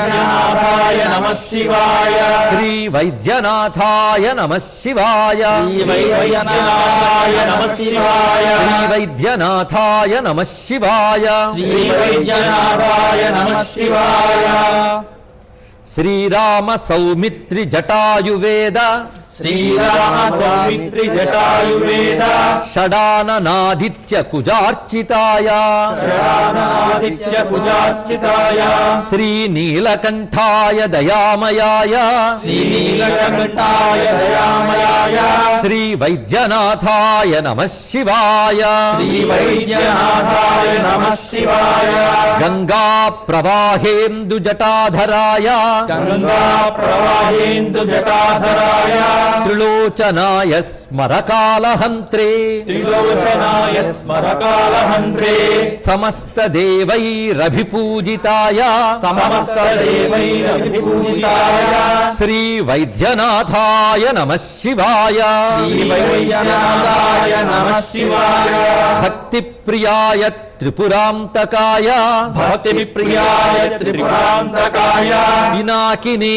వైద్యనాథాయ నమః శివాయ శ్రీ వైద్యనాథాయ నమః శివాయ శ్రీ వైద్యనాథాయ నమః శివాయ శ్రీ వైద్యనాథాయ నమః శివాయ శ్రీ వైద్యనాథాయ నమః శివాయ శ్రీరామ సౌమిత్రి జటాయువేద శ్రీరామ సౌమిత్రి జటాయువేద షడాననాదిత్య కుజార్చితాయ శరణాదిత్య కుజార్చితాయ శ్రీనీలకంఠాయ దయామయాయ శ్రీనీలకంఠాయ దయామయాయ శ్రీ వైద్యనాథాయ నమః శివాయ శ్రీ వైద్యనాథాయ నమః శివాయ గంగా ప్రవాహేందు జటాధరాయ గంగా ప్రవాహేందు జటాధరాయ త్రిలోచనాయ స్మరకాలహంత్రే త్రిలోచనాయ స్మరకాలహంత్రే సమస్త దేవైరభిపూజితాయ సమస్త దేవైరభిపూజితాయ శ్రీ వైద్యనాథాయ నమః శివాయ శ్రీ వైద్యనాథాయ నమః శివాయ భక్తి ప్రియాయ త్రిపురాంతకాయ భక్తి విప్రియాయ త్రిపురాంతకాయ పినాకినే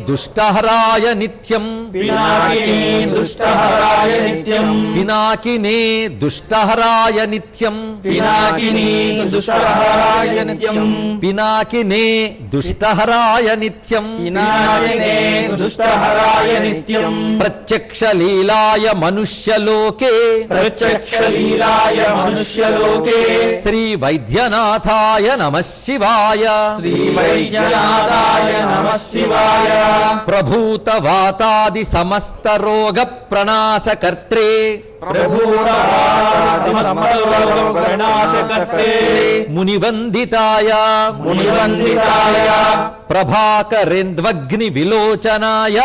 దుష్టహరాయ నిత్యం పినాకినీ దుష్టహరాయ నిత్యం పినాకినే దుష్టహరాయ నిత్యం పినాకినీ దుష్టహరాయ నిత్యం పినాకినే దుష్టహరాయ నిత్యం పినాకినే దుష్టహరాయ నిత్యం ప్రత్యక్ష లీలాయ మనుష్యలోకే ప్రత్యక్ష లీలాయ మనుష్యలోకే శ్రీ వైద్యనాథాయ నమః శివాయ శ్రీ వైద్యనాథాయ నమః శివాయ ప్రభూత వాతాది సమస్త రోగ ప్రణాశకర్త్రే ప్రభురాశకర్తే మునివందితాయ మునివందితాయ ప్రభాకరేంద్వగ్ని విలోచనాయ